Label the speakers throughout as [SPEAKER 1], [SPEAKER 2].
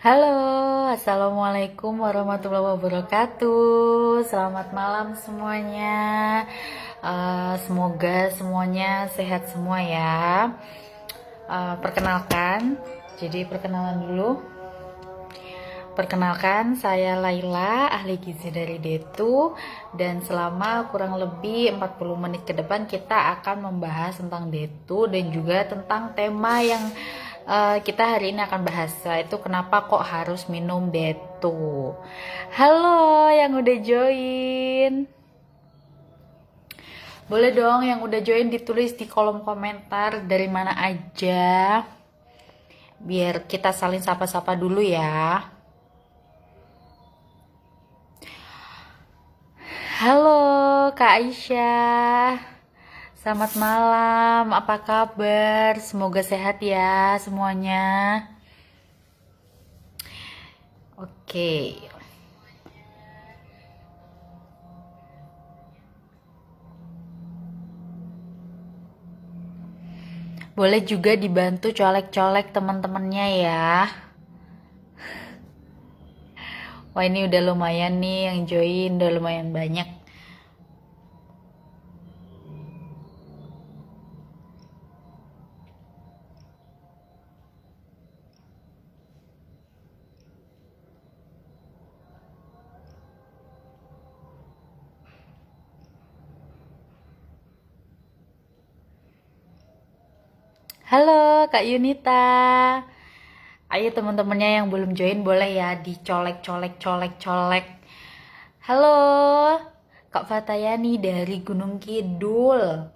[SPEAKER 1] Halo, Assalamualaikum warahmatullahi wabarakatuh. Selamat malam semuanya. Semoga semuanya sehat semua ya. Perkenalkan, jadi perkenalan dulu. Perkenalkan, saya Laila, ahli gizi dari Detu, dan selama kurang lebih 40 menit ke depan kita akan membahas tentang Detu dan juga tentang tema yang kita hari ini akan bahas, yaitu kenapa kok harus minum Detu. Halo yang udah join. Boleh dong yang udah join ditulis di kolom komentar dari mana aja, biar kita saling sapa-sapa dulu ya. Halo Kak Aisyah, selamat malam, apa kabar? Semoga sehat ya semuanya. Oke, boleh juga dibantu colek-colek teman-temannya ya. Wah ini udah lumayan nih yang join, udah lumayan banyak. Halo Kak Yunita. Ayo teman-temannya yang belum join boleh ya dicolek-colek-colek-colek. Halo Kak Fatayani dari Gunung Kidul.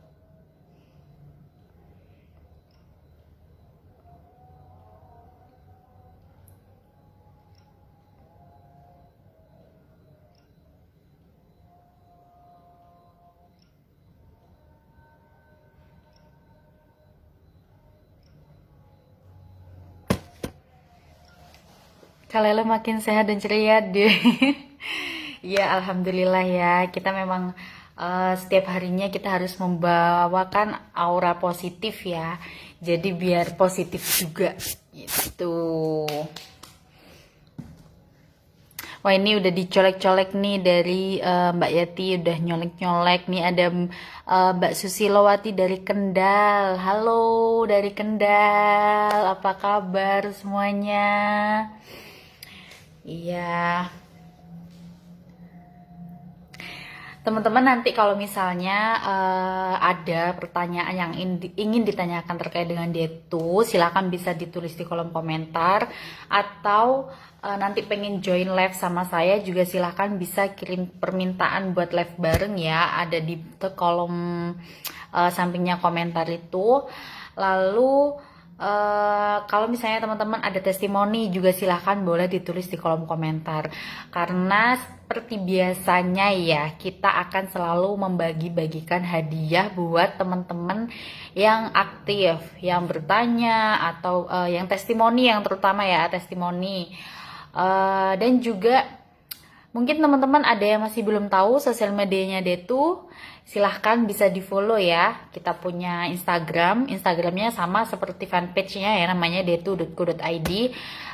[SPEAKER 1] Kalau makin sehat dan ceria deh. Iya, alhamdulillah ya. Kita memang setiap harinya kita harus membawakan aura positif ya. Jadi biar positif juga gitu. Wah ini udah dicolek-colek nih dari Mbak Yati udah nyolek-nyolek nih, ada Mbak Susilowati dari Kendal. Halo dari Kendal, apa kabar semuanya? Iya, teman-teman nanti kalau misalnya ada pertanyaan yang ingin ditanyakan terkait dengan Detu, silakan bisa ditulis di kolom komentar, atau nanti pengen join live sama saya juga silakan bisa kirim permintaan buat live bareng ya, ada di kolom sampingnya komentar itu. Lalu kalau misalnya teman-teman ada testimoni juga silahkan boleh ditulis di kolom komentar. Karena seperti biasanya ya, kita akan selalu membagi-bagikan hadiah buat teman-teman yang aktif, yang bertanya atau yang testimoni, yang terutama ya testimoni. Dan juga mungkin teman-teman ada yang masih belum tahu sosial medianya Detu, silahkan bisa di follow ya. Kita punya Instagramnya sama seperti fanpage-nya ya, namanya detu.co.id.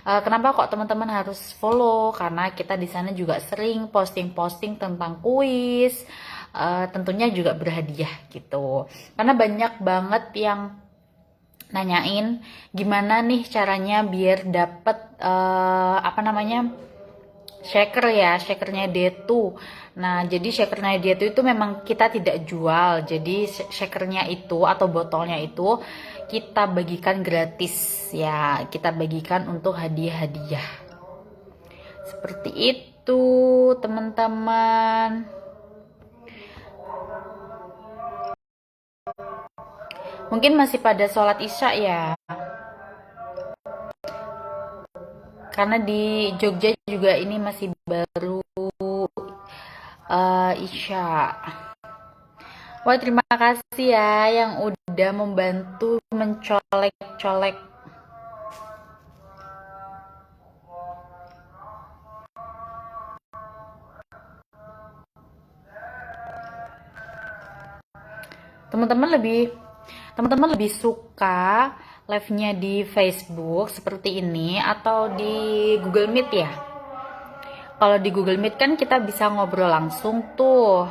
[SPEAKER 1] Kenapa kok teman-teman harus follow? Karena kita di sana juga sering posting-posting tentang kuis, tentunya juga berhadiah gitu. Karena banyak banget yang nanyain gimana nih caranya biar dapet apa namanya, shakernya Detu. Nah, jadi shakernya Detu itu memang kita tidak jual. Jadi shakernya itu atau botolnya itu kita bagikan gratis ya. Kita bagikan untuk hadiah-hadiah. Seperti itu, teman-teman. Mungkin masih pada sholat Isya ya. Karena di Jogja juga ini masih baru Isya. Wah, terima kasih ya yang udah membantu mencolek-colek. Teman-teman lebih teman-teman lebih suka live-nya di Facebook seperti ini atau di Google Meet ya. Kalau di Google Meet kan kita bisa ngobrol langsung tuh.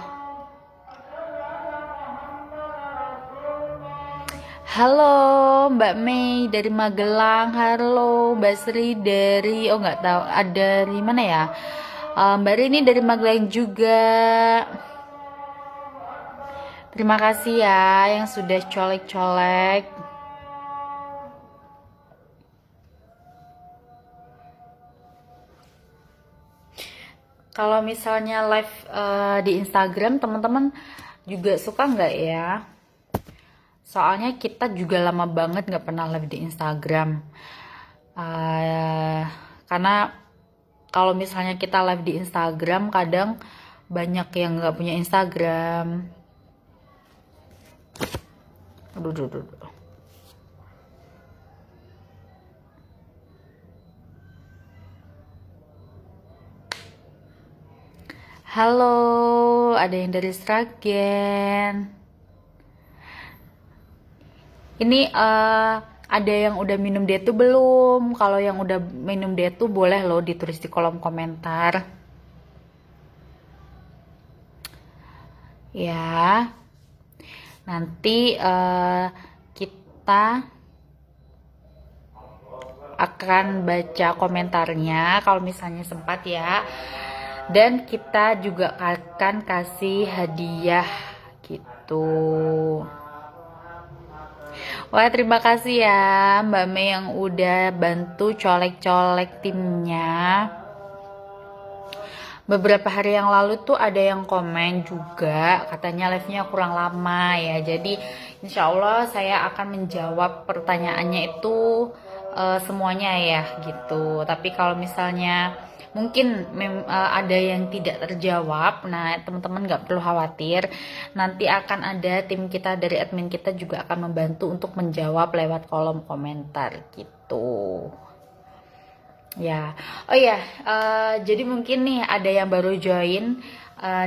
[SPEAKER 1] Halo Mbak Mei dari Magelang. Halo Mbak Sri dari nggak tahu ada dari mana ya. Mbak Rini dari Magelang juga. Terima kasih ya yang sudah colek-colek. Kalau misalnya live di Instagram, teman-teman juga suka nggak ya? Soalnya kita juga lama banget nggak pernah live di Instagram. Karena kalau misalnya kita live di Instagram, kadang banyak yang nggak punya Instagram. Aduh. Halo, ada yang dari Sragen. Ini ada yang udah minum detu belum? Kalau yang udah minum detu boleh loh ditulis di kolom komentar. Ya, nanti kita akan baca komentarnya kalau misalnya sempat ya. Dan kita juga akan kasih hadiah gitu. Wah, terima kasih ya Mbak Mei yang udah bantu colek-colek timnya. Beberapa hari yang lalu tuh ada yang komen juga, katanya live-nya kurang lama ya. Jadi insya Allah saya akan menjawab pertanyaannya itu semuanya ya gitu. Tapi kalau misalnya mungkin ada yang tidak terjawab, nah teman-teman nggak perlu khawatir, nanti akan ada tim kita dari admin kita juga akan membantu untuk menjawab lewat kolom komentar gitu ya. Oh ya, jadi mungkin nih ada yang baru join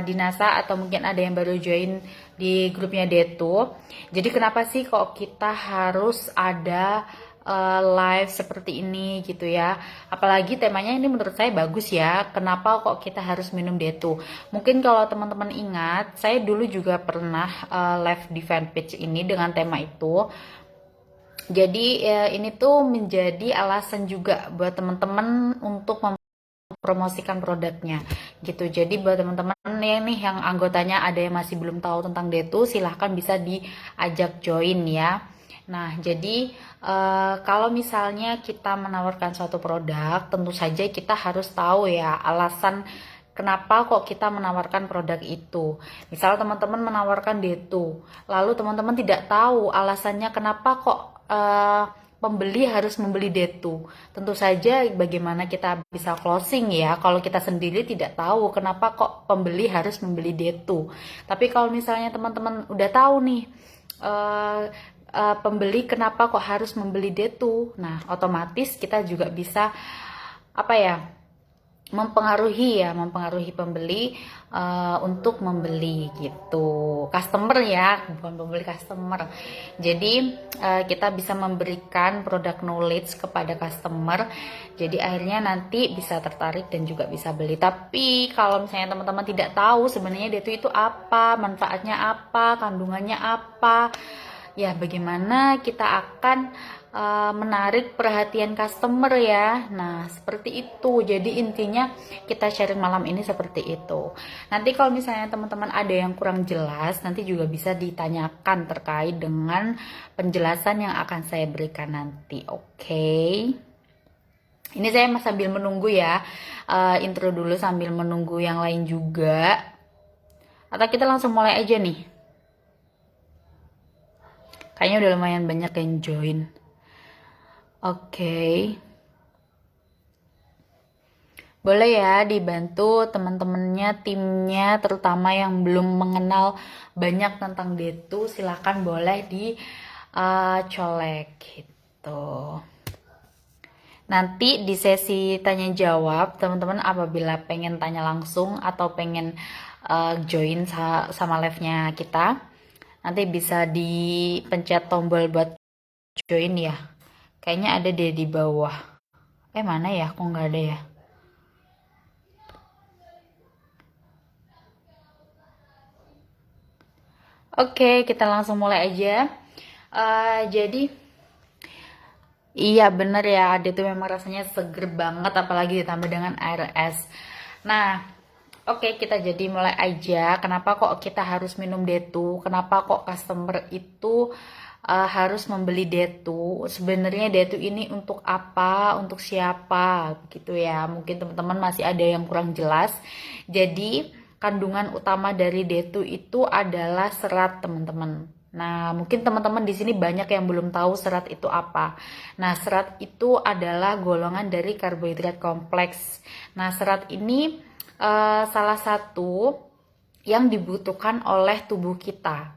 [SPEAKER 1] di NASA atau mungkin ada yang baru join di grupnya Detu. Jadi kenapa sih kok kita harus ada live seperti ini gitu ya? Apalagi temanya ini menurut saya bagus ya. Kenapa kok kita harus minum Detu? Mungkin kalau teman-teman ingat, saya dulu juga pernah live di fanpage ini dengan tema itu. Jadi ini tuh menjadi alasan juga buat teman-teman untuk mempromosikan produknya gitu. Jadi buat teman-teman yang anggotanya ada yang masih belum tahu tentang Detu, silahkan bisa diajak join ya. Nah, jadi kalau misalnya kita menawarkan suatu produk, tentu saja kita harus tahu ya alasan kenapa kok kita menawarkan produk itu. Misal teman-teman menawarkan Detu, lalu teman-teman tidak tahu alasannya kenapa kok pembeli harus membeli Detu. Tentu saja bagaimana kita bisa closing ya kalau kita sendiri tidak tahu kenapa kok pembeli harus membeli Detu. Tapi kalau misalnya teman-teman udah tahu nih pembeli kenapa kok harus membeli Detu, nah otomatis kita juga bisa mempengaruhi pembeli untuk membeli gitu, customer ya, bukan pembeli, customer. Jadi kita bisa memberikan produk knowledge kepada customer, jadi akhirnya nanti bisa tertarik dan juga bisa beli. Tapi kalau misalnya teman-teman tidak tahu sebenarnya Detu itu apa, manfaatnya apa, kandungannya apa, ya bagaimana kita akan menarik perhatian customer ya. Nah seperti itu, jadi intinya kita sharing malam ini seperti itu. Nanti kalau misalnya teman-teman ada yang kurang jelas, nanti juga bisa ditanyakan terkait dengan penjelasan yang akan saya berikan nanti. Oke. Ini saya sambil menunggu ya, intro dulu sambil menunggu yang lain juga. Atau kita langsung mulai aja nih? Kayaknya udah lumayan banyak yang join. Oke. Boleh ya dibantu teman-temannya, timnya, terutama yang belum mengenal banyak tentang Detu, silahkan boleh dicolek gitu. Nanti di sesi tanya jawab, teman-teman apabila pengen tanya langsung atau pengen join sama live-nya kita, nanti bisa dipencet tombol buat join ya. Kayaknya ada deh di bawah. Mana ya? Kok nggak ada ya? Oke, kita langsung mulai aja. Jadi, iya bener ya, ada tuh memang rasanya seger banget, apalagi ditambah dengan air es. Nah, oke, kita jadi mulai aja. Kenapa kok kita harus minum Detu? Kenapa kok customer itu harus membeli Detu? Sebenarnya Detu ini untuk apa? Untuk siapa? Gitu ya. Mungkin teman-teman masih ada yang kurang jelas. Jadi, kandungan utama dari Detu itu adalah serat, teman-teman. Nah, mungkin teman-teman di sini banyak yang belum tahu serat itu apa. Nah, serat itu adalah golongan dari karbohidrat kompleks. Nah, serat ini salah satu yang dibutuhkan oleh tubuh kita.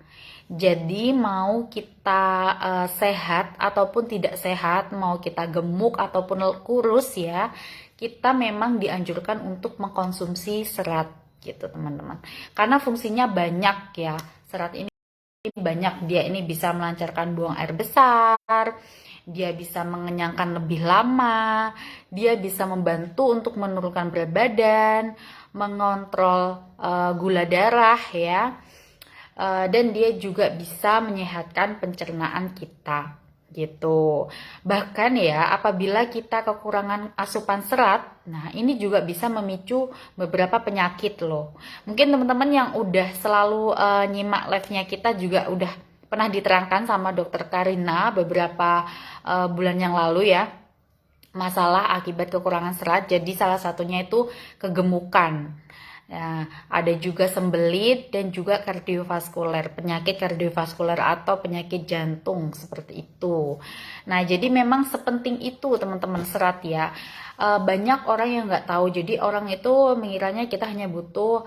[SPEAKER 1] Jadi mau kita sehat ataupun tidak sehat, mau kita gemuk ataupun kurus ya, kita memang dianjurkan untuk mengkonsumsi serat gitu teman-teman. Karena fungsinya banyak ya. Serat ini banyak, dia ini bisa melancarkan buang air besar, dia bisa mengenyangkan lebih lama, dia bisa membantu untuk menurunkan berat badan, mengontrol gula darah ya, dan dia juga bisa menyehatkan pencernaan kita gitu. Bahkan ya, apabila kita kekurangan asupan serat, nah ini juga bisa memicu beberapa penyakit loh. Mungkin teman-teman yang udah selalu nyimak live-nya kita juga udah pernah diterangkan sama dokter Karina beberapa bulan yang lalu ya, masalah akibat kekurangan serat. Jadi salah satunya itu kegemukan. Nah, ada juga sembelit dan juga kardiovaskuler, penyakit kardiovaskuler atau penyakit jantung seperti itu. Nah, jadi memang sepenting itu teman-teman serat ya. Banyak orang yang nggak tahu, jadi orang itu mengiranya kita hanya butuh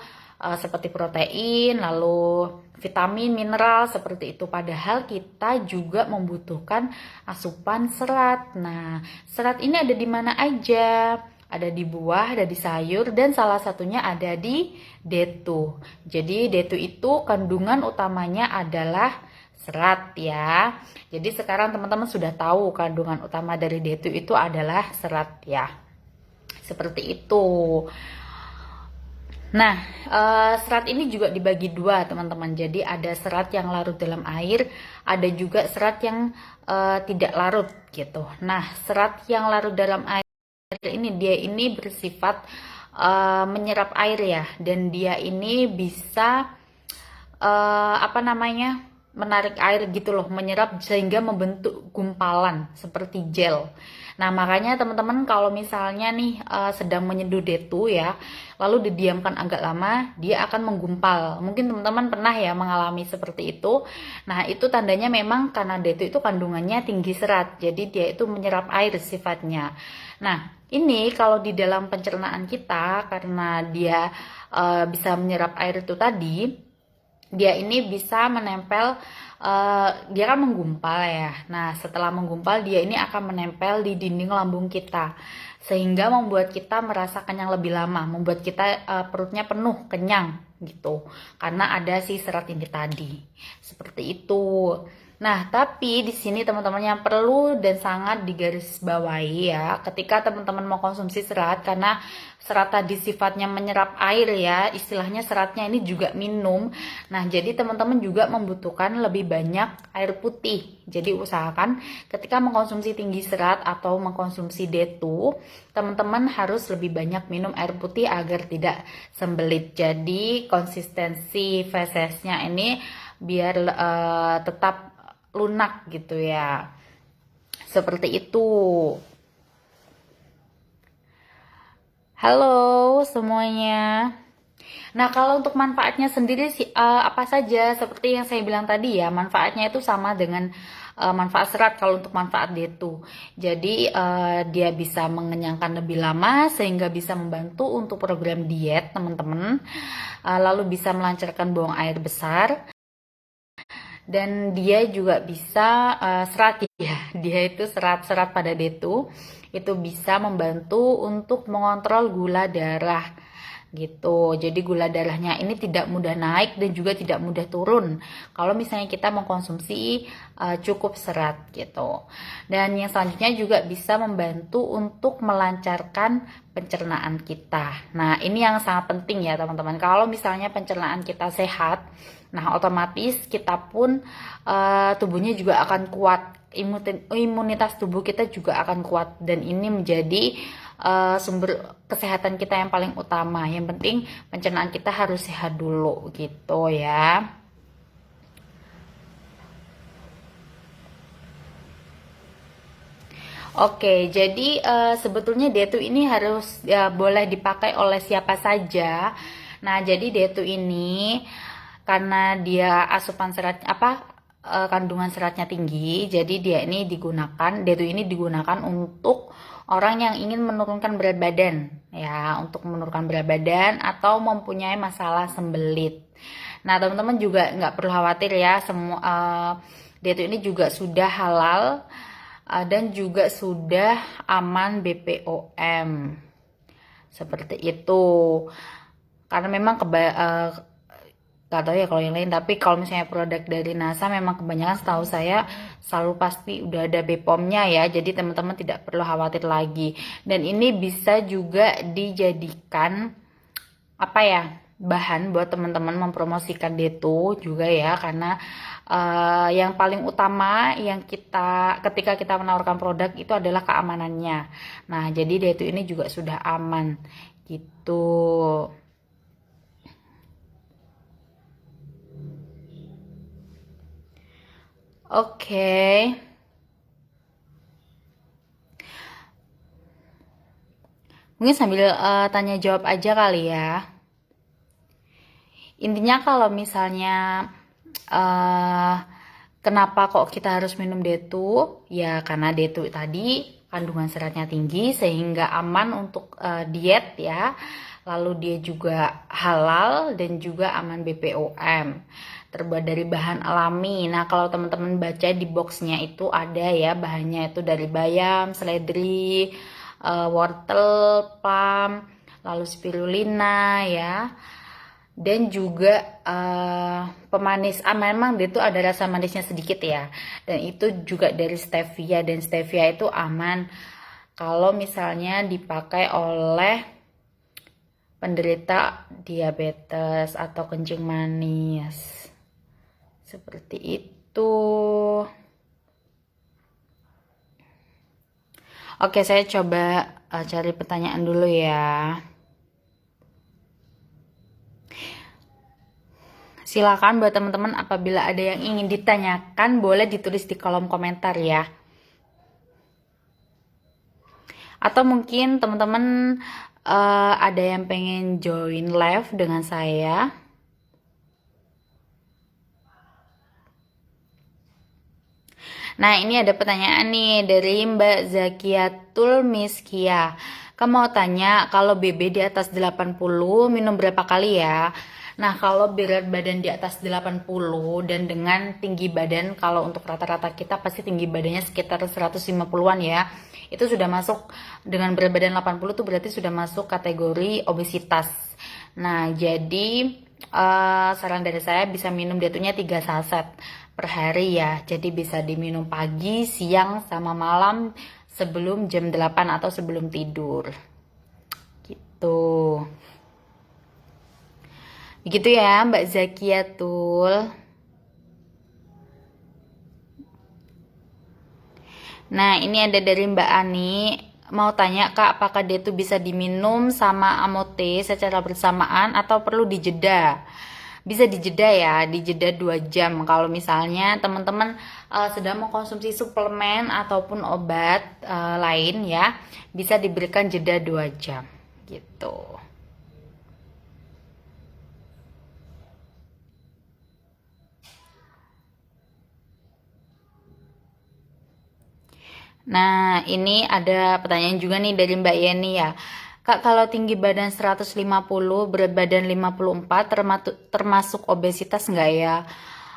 [SPEAKER 1] seperti protein, lalu vitamin, mineral seperti itu. Padahal kita juga membutuhkan asupan serat. Nah, serat ini ada di mana aja? Ada di buah, ada di sayur, dan salah satunya ada di Detu. Jadi Detu itu kandungan utamanya adalah serat ya. Jadi sekarang teman-teman sudah tahu kandungan utama dari Detu itu adalah serat ya. Seperti itu. Nah, serat ini juga dibagi dua teman-teman. Jadi ada serat yang larut dalam air, ada juga serat yang tidak larut gitu. Nah, serat yang larut dalam air ini dia ini bersifat menyerap air ya, dan dia ini bisa apa namanya, menarik air gitu loh, menyerap sehingga membentuk gumpalan seperti gel. Nah, makanya teman-teman kalau misalnya nih sedang menyeduh Detu ya, lalu didiamkan agak lama, dia akan menggumpal. Mungkin teman-teman pernah ya mengalami seperti itu. Nah, itu tandanya memang karena Detu itu kandungannya tinggi serat, jadi dia itu menyerap air sifatnya. Nah, ini kalau di dalam pencernaan kita, karena dia bisa menyerap air itu tadi, dia ini bisa menempel, dia kan menggumpal ya. Nah, setelah menggumpal dia ini akan menempel di dinding lambung kita, sehingga membuat kita merasa kenyang lebih lama, membuat kita perutnya penuh, kenyang gitu, karena ada si serat ini tadi. Seperti itu. Nah, tapi di sini teman-teman yang perlu dan sangat digarisbawahi ya, ketika teman-teman mau konsumsi serat, karena serat tadi sifatnya menyerap air ya, istilahnya seratnya ini juga minum. Nah, jadi teman-teman juga membutuhkan lebih banyak air putih. Jadi usahakan ketika mengkonsumsi tinggi serat atau mengkonsumsi Detu, teman-teman harus lebih banyak minum air putih agar tidak sembelit. Jadi konsistensi fesesnya ini biar tetap lunak gitu ya. Seperti itu. Halo semuanya. Nah, kalau untuk manfaatnya sendiri sih apa saja? Seperti yang saya bilang tadi ya, manfaatnya itu sama dengan manfaat serat kalau untuk manfaat Detu. Jadi dia bisa mengenyangkan lebih lama sehingga bisa membantu untuk program diet teman-teman. Lalu bisa melancarkan buang air besar. Dan dia juga bisa serat ya, dia itu serat-serat pada Detu itu bisa membantu untuk mengontrol gula darah. gitu. Jadi gula darahnya ini tidak mudah naik dan juga tidak mudah turun kalau misalnya kita mengkonsumsi cukup serat gitu. Dan yang selanjutnya juga bisa membantu untuk melancarkan pencernaan kita. Nah, ini yang sangat penting ya teman-teman. Kalau misalnya pencernaan kita sehat, nah otomatis kita pun tubuhnya juga akan kuat. Imunitas tubuh kita juga akan kuat, dan ini menjadi sumber kesehatan kita yang paling utama. Yang penting pencernaan kita harus sehat dulu gitu ya. Oke, jadi sebetulnya detu ini harus boleh dipakai oleh siapa saja. Nah, jadi detu ini karena dia asupan serat kandungan seratnya tinggi, jadi detu ini digunakan untuk orang yang ingin menurunkan berat badan ya, untuk menurunkan berat badan atau mempunyai masalah sembelit. Nah, teman-teman juga nggak perlu khawatir ya, semua detu ini juga sudah halal dan juga sudah aman BPOM seperti itu. Karena memang gak tahu ya kalau yang lain, tapi kalau misalnya produk dari NASA memang kebanyakan setahu saya selalu pasti udah ada BPOM-nya ya, jadi teman-teman tidak perlu khawatir lagi. Dan ini bisa juga dijadikan bahan buat teman-teman mempromosikan detu juga ya, karena yang paling utama yang ketika kita menawarkan produk itu adalah keamanannya. Nah, jadi detu ini juga sudah aman gitu. Oke. Mungkin sambil tanya jawab aja kali ya. Intinya kalau misalnya kenapa kok kita harus minum detu? Ya karena detu tadi kandungan seratnya tinggi sehingga aman untuk diet ya. Lalu dia juga halal dan juga aman BPOM. Terbuat dari bahan alami. Nah, kalau teman-teman baca di boxnya itu ada ya bahannya itu dari bayam, seledri, wortel, plum, lalu spirulina ya. Dan juga pemanis. Memang dia tuh ada rasa manisnya sedikit ya. Dan itu juga dari stevia, dan stevia itu aman kalau misalnya dipakai oleh penderita diabetes atau kencing manis. Seperti itu. Oke, saya coba cari pertanyaan dulu ya. Silakan buat teman-teman apabila ada yang ingin ditanyakan boleh ditulis di kolom komentar ya. Atau mungkin teman-teman ada yang pengen join live dengan saya. Nah, ini ada pertanyaan nih dari Mbak Zakiatul Miskia. Kamu mau tanya, kalau BB di atas 80 minum berapa kali ya? Nah, kalau berat badan di atas 80 dan dengan tinggi badan, kalau untuk rata-rata kita pasti tinggi badannya sekitar 150-an ya. Itu sudah masuk, dengan berat badan 80 tuh berarti sudah masuk kategori obesitas. Nah, jadi saran dari saya bisa minum detunya 3 saset per hari ya. Jadi bisa diminum pagi, siang, sama malam sebelum jam 8 atau sebelum tidur. Gitu. Begitu ya Mbak Zakiatul. Nah, ini ada dari Mbak Ani. Mau tanya Kak, apakah dia tuh bisa diminum sama amote secara bersamaan atau perlu dijeda? Bisa dijeda ya, dijeda 2 jam. Kalau misalnya teman-teman sedang mengkonsumsi suplemen ataupun obat lain ya, bisa diberikan jeda 2 jam gitu. Nah, ini ada pertanyaan juga nih dari Mbak Yeni ya. Kak, kalau tinggi badan 150, berat badan 54, termasuk obesitas nggak ya?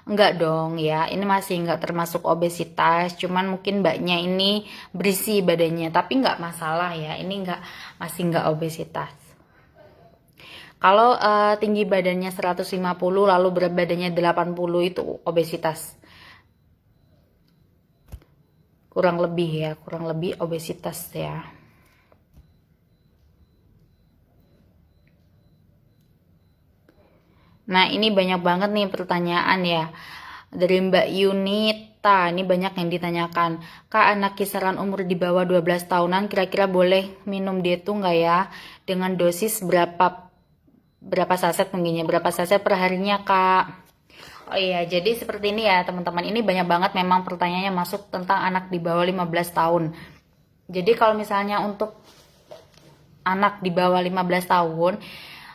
[SPEAKER 1] Enggak dong ya, ini masih nggak termasuk obesitas, cuman mungkin mbaknya ini berisi badannya, tapi nggak masalah ya, ini masih nggak obesitas. Kalau tinggi badannya 150 lalu berat badannya 80 itu obesitas. Kurang lebih obesitas ya. Nah, ini banyak banget nih pertanyaan ya. Dari Mbak Yunita, ini banyak yang ditanyakan. Kak, anak kisaran umur di bawah 12 tahunan kira-kira boleh minum Detu nggak ya? Dengan dosis berapa saset mungkinnya? Berapa saset per harinya, Kak? Oh iya, jadi seperti ini ya teman-teman. Ini banyak banget memang pertanyaannya masuk tentang anak di bawah 15 tahun. Jadi kalau misalnya untuk anak di bawah 15 tahun,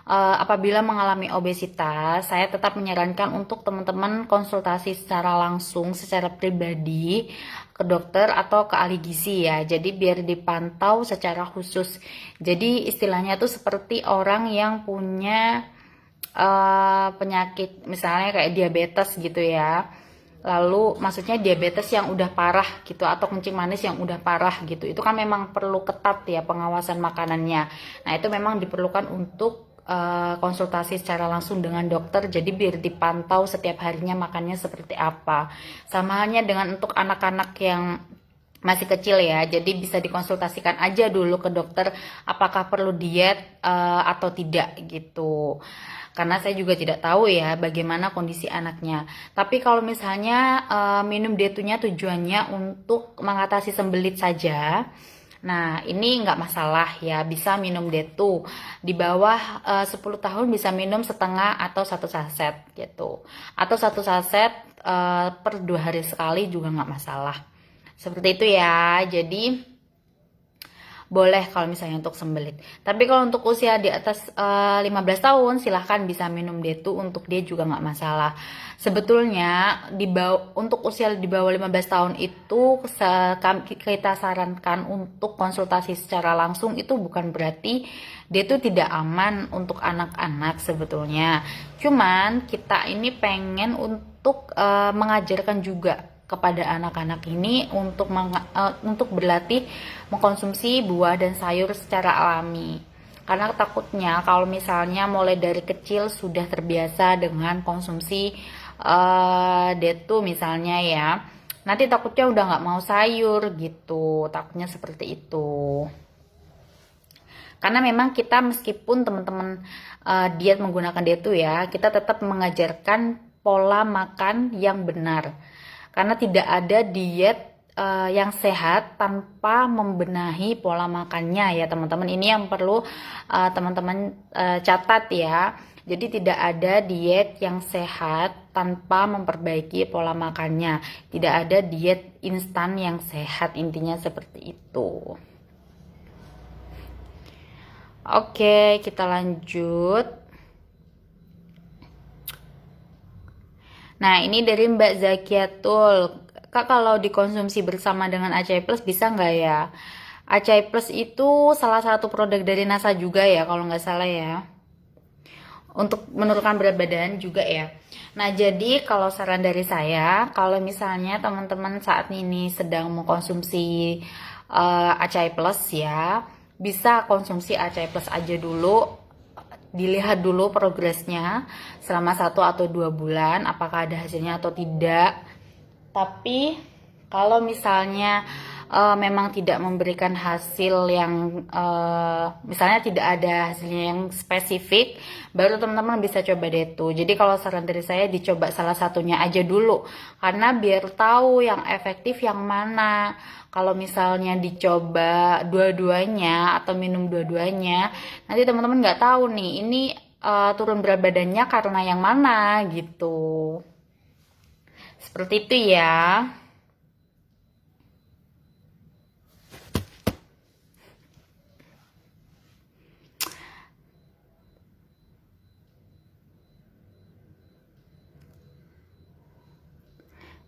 [SPEAKER 1] apabila mengalami obesitas, saya tetap menyarankan untuk teman-teman konsultasi secara langsung, secara pribadi ke dokter atau ke ahli gizi ya. Jadi biar dipantau secara khusus. Jadi istilahnya tuh seperti orang yang punya penyakit misalnya kayak diabetes gitu ya. Lalu maksudnya diabetes yang udah parah gitu atau kencing manis yang udah parah gitu. Itu kan memang perlu ketat ya pengawasan makanannya. Nah, itu memang diperlukan untuk konsultasi secara langsung dengan dokter. Jadi biar dipantau setiap harinya makannya seperti apa. Sama halnya dengan untuk anak-anak yang masih kecil ya, jadi bisa dikonsultasikan aja dulu ke dokter apakah perlu diet atau tidak gitu. Karena saya juga tidak tahu ya bagaimana kondisi anaknya. Tapi kalau misalnya minum detunya tujuannya untuk mengatasi sembelit saja, nah ini nggak masalah ya, bisa minum detu. Di bawah 10 tahun bisa minum setengah atau satu saset gitu. Atau satu saset per 2 hari sekali juga nggak masalah. Seperti itu ya. Jadi boleh kalau misalnya untuk sembelit. Tapi kalau untuk usia di atas 15 tahun silahkan bisa minum detu, untuk dia juga nggak masalah. Sebetulnya untuk usia di bawah 15 tahun itu kita sarankan untuk konsultasi secara langsung. Itu bukan berarti dia itu tidak aman untuk anak-anak sebetulnya. Cuman kita ini pengen untuk mengajarkan juga kepada anak-anak ini untuk berlatih mengkonsumsi buah dan sayur secara alami. Karena takutnya kalau misalnya mulai dari kecil sudah terbiasa dengan konsumsi detu misalnya ya, nanti takutnya udah nggak mau sayur gitu, takutnya seperti itu. Karena memang kita meskipun teman-teman diet menggunakan detu ya, kita tetap mengajarkan pola makan yang benar. Karena tidak ada diet yang sehat tanpa membenahi pola makannya ya teman-teman. Ini yang perlu teman-teman catat ya. Jadi tidak ada diet yang sehat tanpa memperbaiki pola makannya. Tidak ada diet instan yang sehat, intinya seperti itu. Oke, kita lanjut. Nah, ini dari Mbak Zakiatul. Kak, kalau dikonsumsi bersama dengan Acai Plus bisa nggak ya? Acai Plus itu salah satu produk dari NASA juga ya, kalau nggak salah ya. Untuk menurunkan berat badan juga ya. Nah, jadi kalau saran dari saya, kalau misalnya teman-teman saat ini sedang mengkonsumsi Acai Plus ya, bisa konsumsi Acai Plus aja dulu, dilihat dulu progresnya selama 1 atau 2 bulan apakah ada hasilnya atau tidak. Tapi kalau misalnya memang tidak memberikan hasil yang misalnya tidak ada hasilnya yang spesifik, baru teman-teman bisa coba detu. Jadi kalau saran dari saya dicoba salah satunya aja dulu, karena biar tahu yang efektif yang mana. Kalau misalnya dicoba dua-duanya atau minum dua-duanya, nanti teman-teman nggak tahu nih ini turun berat badannya karena yang mana gitu. Seperti itu ya.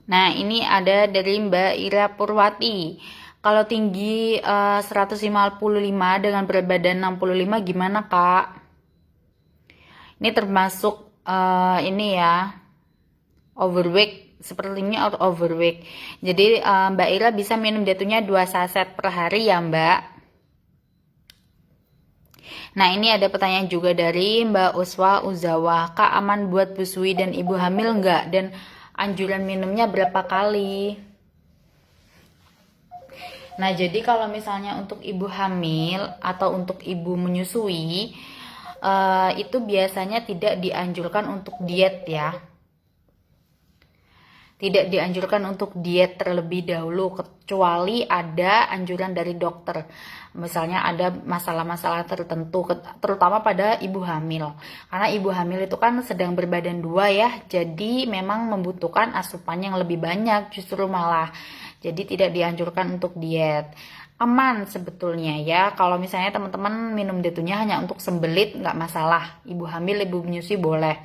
[SPEAKER 1] Nah, ini ada dari Mbak Ira Purwati. Kalau tinggi 155 dengan berat badan 65 gimana, Kak? Ini termasuk ini ya, overweight, sepertinya overweight. Jadi Mbak Ira bisa minum detunya 2 saset per hari ya, Mbak. Nah, ini ada pertanyaan juga dari Mbak Uswa Uzawa. Kak, aman buat busui dan ibu hamil nggak? Dan anjuran minumnya berapa kali? Nah, jadi kalau misalnya untuk ibu hamil atau untuk ibu menyusui, itu biasanya tidak dianjurkan untuk diet ya. Tidak dianjurkan untuk diet terlebih dahulu, kecuali ada anjuran dari dokter. Misalnya ada masalah-masalah tertentu, terutama pada ibu hamil. Karena ibu hamil itu kan sedang berbadan dua ya, jadi memang membutuhkan asupan yang lebih banyak justru malah. Jadi tidak dianjurkan untuk diet. Aman sebetulnya ya, kalau misalnya teman-teman minum detunya hanya untuk sembelit nggak masalah. Ibu hamil, ibu menyusui boleh.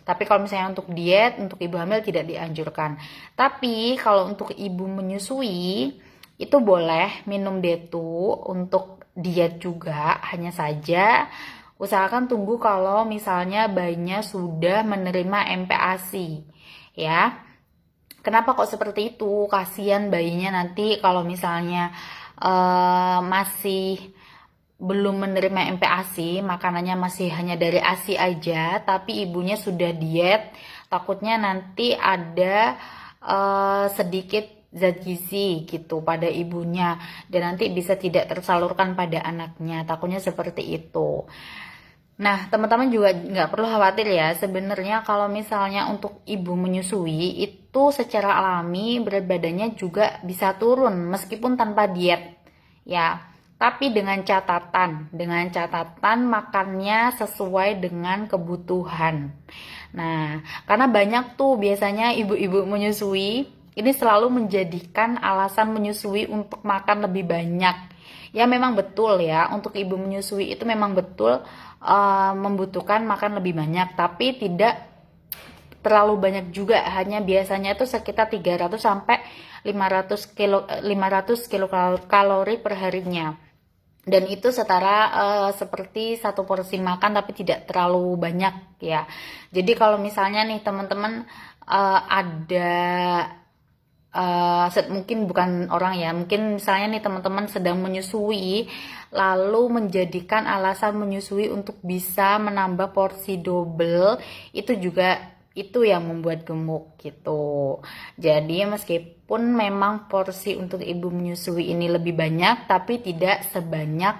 [SPEAKER 1] Tapi kalau misalnya untuk diet, untuk ibu hamil tidak dianjurkan. Tapi kalau untuk ibu menyusui, itu boleh minum detu untuk diet juga. Hanya saja usahakan tunggu kalau misalnya bayinya sudah menerima MPASI. Ya, kenapa kok seperti itu? Kasihan bayinya nanti kalau misalnya masih belum menerima MPASI, makanannya masih hanya dari ASI aja, tapi ibunya sudah diet, takutnya nanti ada sedikit zat gizi gitu pada ibunya dan nanti bisa tidak tersalurkan pada anaknya, takutnya seperti itu. Nah, teman-teman juga nggak perlu khawatir ya, sebenarnya kalau misalnya untuk ibu menyusui itu secara alami berat badannya juga bisa turun meskipun tanpa diet ya. Tapi dengan catatan makannya sesuai dengan kebutuhan. Nah, karena banyak tuh biasanya ibu-ibu menyusui, ini selalu menjadikan alasan menyusui untuk makan lebih banyak. Ya memang betul ya, untuk ibu menyusui itu memang betul membutuhkan makan lebih banyak, tapi tidak terlalu banyak juga, hanya biasanya itu sekitar 300 sampai 500 kilokalori per harinya. Dan itu setara seperti satu porsi makan tapi tidak terlalu banyak ya. Jadi kalau misalnya nih teman-teman ada mungkin bukan orang ya, mungkin misalnya nih teman-teman sedang menyusui lalu menjadikan alasan menyusui untuk bisa menambah porsi double, itu juga itu yang membuat gemuk gitu. Jadi meskipun memang porsi untuk ibu menyusui ini lebih banyak, tapi tidak sebanyak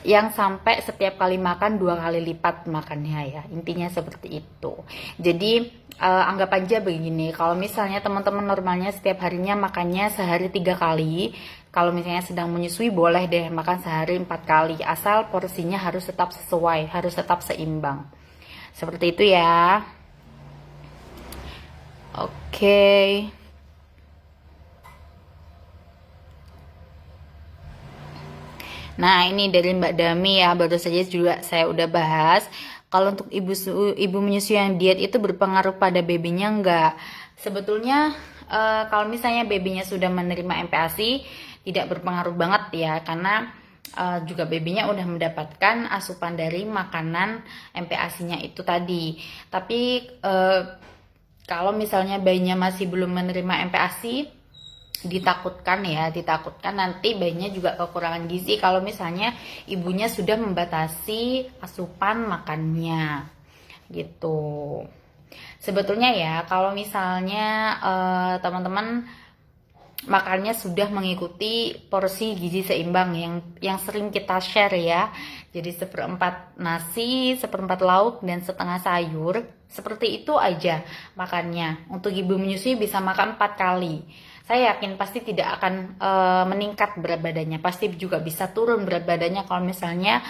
[SPEAKER 1] yang sampai setiap kali makan 2 kali lipat makannya ya, intinya seperti itu. Jadi anggap aja begini, kalau misalnya teman-teman normalnya setiap harinya makannya sehari 3 kali, kalau misalnya sedang menyusui boleh deh makan sehari 4 kali, asal porsinya harus tetap sesuai, harus tetap seimbang, seperti itu ya. Oke. Nah, ini dari Mbak Dami ya, baru saja juga saya udah bahas. Kalau untuk ibu menyusui yang diet itu berpengaruh pada babynya enggak? Sebetulnya kalau misalnya babynya sudah menerima MPASI tidak berpengaruh banget ya, karena juga babynya udah mendapatkan asupan dari makanan MPASI-nya itu tadi. Tapi kalau misalnya bayinya masih belum menerima MPASI, ditakutkan nanti bayinya juga kekurangan gizi kalau misalnya ibunya sudah membatasi asupan makannya gitu. Sebetulnya ya kalau misalnya teman-teman makannya sudah mengikuti porsi gizi seimbang yang sering kita share ya, jadi 1/4 nasi, 1/4 lauk, dan setengah sayur, seperti itu aja makannya. Untuk ibu menyusui bisa makan 4 kali, saya yakin pasti tidak akan meningkat berat badannya, pasti juga bisa turun berat badannya kalau misalnya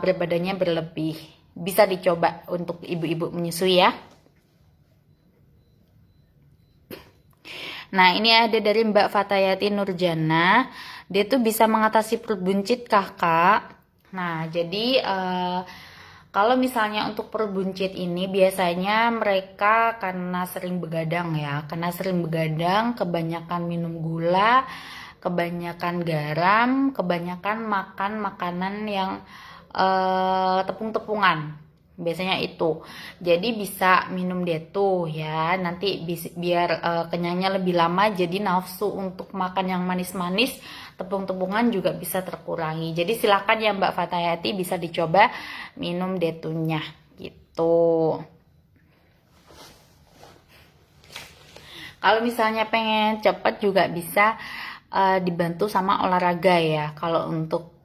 [SPEAKER 1] berat badannya berlebih. Bisa dicoba untuk ibu-ibu menyusui ya. Nah, ini ada dari Mbak Fatayati Nurjana. Dia tuh bisa mengatasi perut buncit kakak. Nah, jadi kalau misalnya untuk perut buncit ini biasanya mereka karena sering begadang ya. Karena sering begadang, kebanyakan minum gula, kebanyakan garam, kebanyakan makan makanan yang tepung-tepungan. biasanya itu. Jadi bisa minum deto ya, nanti biar kenyangnya lebih lama, jadi nafsu untuk makan yang manis-manis, tepung-tepungan juga bisa terkurangi. Jadi silakan ya Mbak Fatayati, bisa dicoba minum detonya gitu. Kalau misalnya pengen cepat juga bisa dibantu sama olahraga ya. Kalau untuk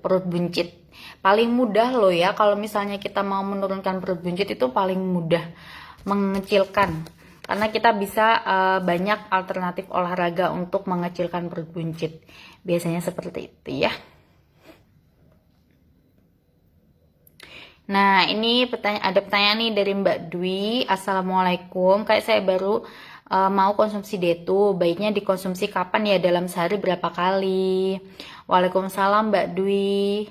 [SPEAKER 1] perut buncit, paling mudah loh ya. Kalau misalnya kita mau menurunkan perut buncit itu paling mudah mengecilkan. Karena kita bisa banyak alternatif olahraga untuk mengecilkan perut buncit. Biasanya seperti itu ya. Nah, ini ada pertanyaan nih dari Mbak Dwi. Assalamualaikum. Kayak saya baru mau konsumsi deto, baiknya dikonsumsi kapan ya, dalam sehari berapa kali? Waalaikumsalam Mbak Dwi.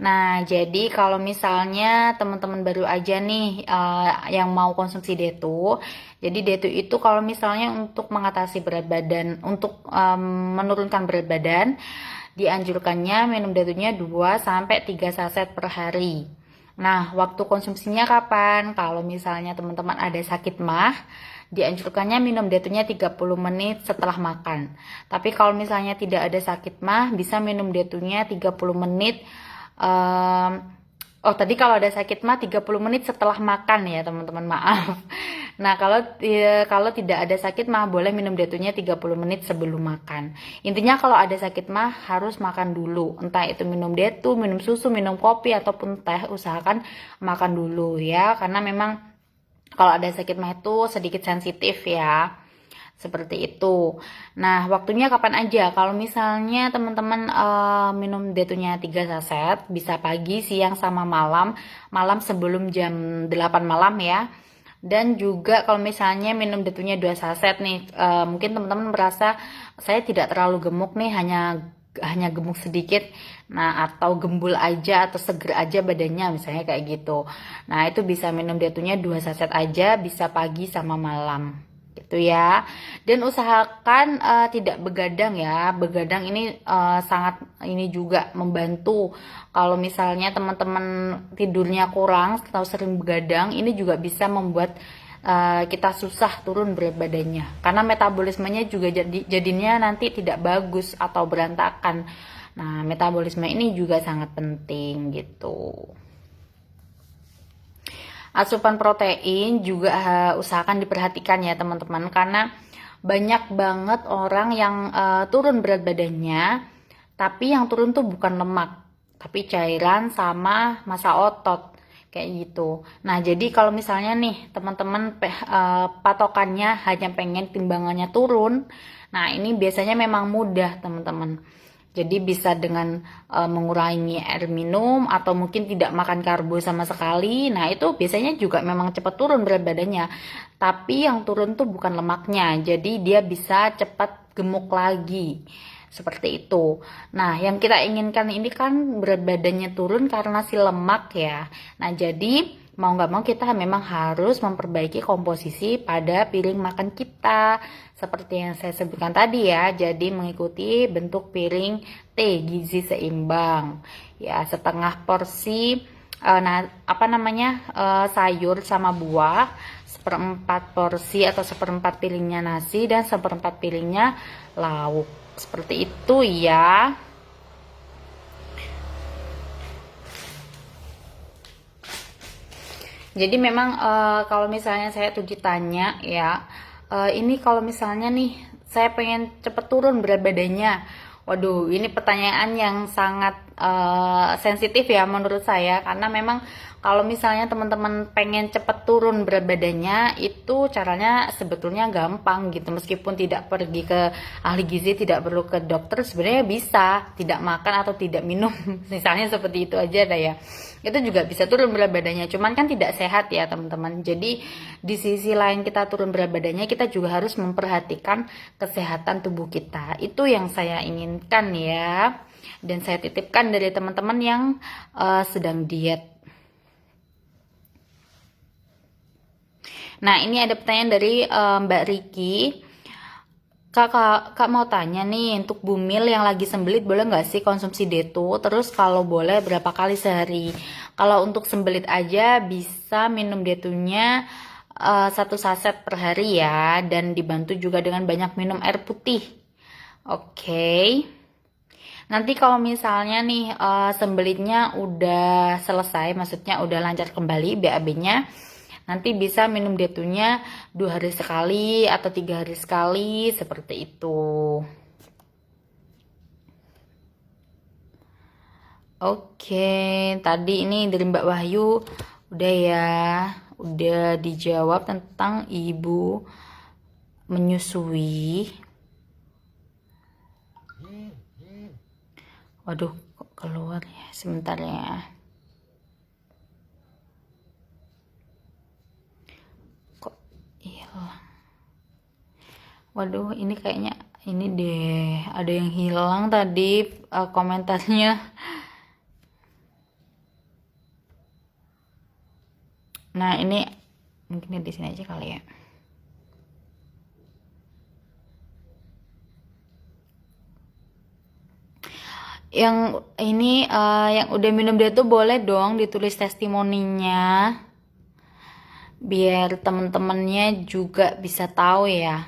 [SPEAKER 1] Nah, jadi kalau misalnya teman-teman baru aja nih yang mau konsumsi deto, jadi deto itu kalau misalnya untuk mengatasi berat badan, untuk menurunkan berat badan, dianjurkannya minum detonya 2 sampai 3 saset per hari. Nah, waktu konsumsinya kapan? Kalau misalnya teman-teman ada sakit mah, dianjurkannya minum detonya 30 menit setelah makan. Tapi kalau misalnya tidak ada sakit mah, bisa minum detonya 30 menit. Oh, tadi kalau ada sakit mah 30 menit setelah makan ya teman-teman, maaf. Nah, kalau tidak ada sakit mah boleh minum detonya 30 menit sebelum makan. Intinya kalau ada sakit mah harus makan dulu. Entah itu minum deto, minum susu, minum kopi ataupun teh, usahakan makan dulu ya. Karena memang kalau ada sakit mah itu sedikit sensitif ya. Seperti itu. Nah, waktunya kapan aja? Kalau misalnya teman-teman minum detonya 3 saset, bisa pagi, siang, sama malam. Malam sebelum jam 8 malam ya. Dan juga kalau misalnya minum detonya 2 saset nih, mungkin teman-teman merasa saya tidak terlalu gemuk nih, hanya gemuk sedikit. Nah, atau gembul aja atau seger aja badannya, misalnya kayak gitu. Nah, itu bisa minum detonya 2 saset aja, bisa pagi sama malam gitu ya. Dan usahakan tidak begadang ya. Begadang ini sangat ini juga membantu. Kalau misalnya teman-teman tidurnya kurang atau sering begadang, ini juga bisa membuat kita susah turun berat badannya. Karena metabolismenya juga jadinya nanti tidak bagus atau berantakan. Nah, metabolisme ini juga sangat penting gitu. Asupan protein juga usahakan diperhatikan ya teman-teman, karena banyak banget orang yang turun berat badannya, tapi yang turun tuh bukan lemak, tapi cairan sama massa otot kayak gitu. Nah, jadi kalau misalnya nih teman-teman patokannya hanya pengen timbangannya turun, nah ini biasanya memang mudah teman-teman. Jadi bisa dengan mengurangi air minum atau mungkin tidak makan karbo sama sekali. Nah, itu biasanya juga memang cepat turun berat badannya. Tapi yang turun tuh bukan lemaknya. Jadi dia bisa cepat gemuk lagi. Seperti itu. Nah, yang kita inginkan ini kan berat badannya turun karena si lemak ya. Nah, jadi mau nggak mau kita memang harus memperbaiki komposisi pada piring makan kita. Seperti yang saya sebutkan tadi ya, jadi mengikuti bentuk piring T gizi seimbang. Ya, setengah porsi sayur sama buah, seperempat porsi atau seperempat piringnya nasi, dan seperempat piringnya lauk. Seperti itu ya. Jadi memang kalau misalnya saya tuh ditanya ya, ini kalau misalnya nih saya pengen cepet turun berat badannya, waduh ini pertanyaan yang sangat sensitif ya menurut saya, karena memang kalau misalnya teman-teman pengen cepet turun berat badannya, itu caranya sebetulnya gampang gitu, meskipun tidak pergi ke ahli gizi, tidak perlu ke dokter, sebenarnya bisa tidak makan atau tidak minum misalnya seperti itu aja dah ya, itu juga bisa turun berat badannya. Cuman kan tidak sehat ya teman-teman. Jadi di sisi lain kita turun berat badannya, kita juga harus memperhatikan kesehatan tubuh kita. Itu yang saya inginkan ya, dan saya titipkan dari teman-teman yang sedang diet. Nah, ini ada pertanyaan dari Mbak Riki. Mbak Riki, ini kalau misalnya nih teman-teman pengen cepet turun berat badannya, waduh ini pertanyaan yang sangat sensitif ya menurut saya, karena memang kalau misalnya teman-teman pengen cepet turun berat badannya, itu caranya sebetulnya gampang gitu, meskipun tidak pergi ke ahli gizi, tidak perlu ke dokter, sebenarnya bisa tidak makan atau tidak minum misalnya kayak gitu. Itu juga bisa turun berat badannya. Cuman kan tidak sehat ya teman-teman. Jadi di sisi lain kita turun berat badannya, kita juga harus memperhatikan kesehatan tubuh kita. Itu yang saya inginkan ya, dan saya titipkan dari teman-teman yang sedang diet. Kak mau tanya nih, untuk Bumil yang lagi sembelit boleh nggak sih konsumsi deto? Terus kalau boleh berapa kali sehari? Kalau untuk sembelit aja bisa minum detonya 1 saset per hari ya, dan dibantu juga dengan banyak minum air putih. Oke. Nanti kalau misalnya nih sembelitnya udah selesai, maksudnya udah lancar kembali BAB-nya, nanti bisa minum detunya 2 hari sekali atau 3 hari sekali seperti itu. Oke, tadi ini dari Mbak Wahyu udah ya, udah dijawab tentang ibu menyusui. Waduh, kok keluar ya? Sebentar ya. Kok hilang? Waduh, ini kayaknya ini deh, ada yang hilang tadi komentarnya. Nah, ini mungkin di sini aja kali ya. Yang ini yang udah minum dia tuh boleh dong ditulis testimoninya biar temen-temennya juga bisa tahu ya.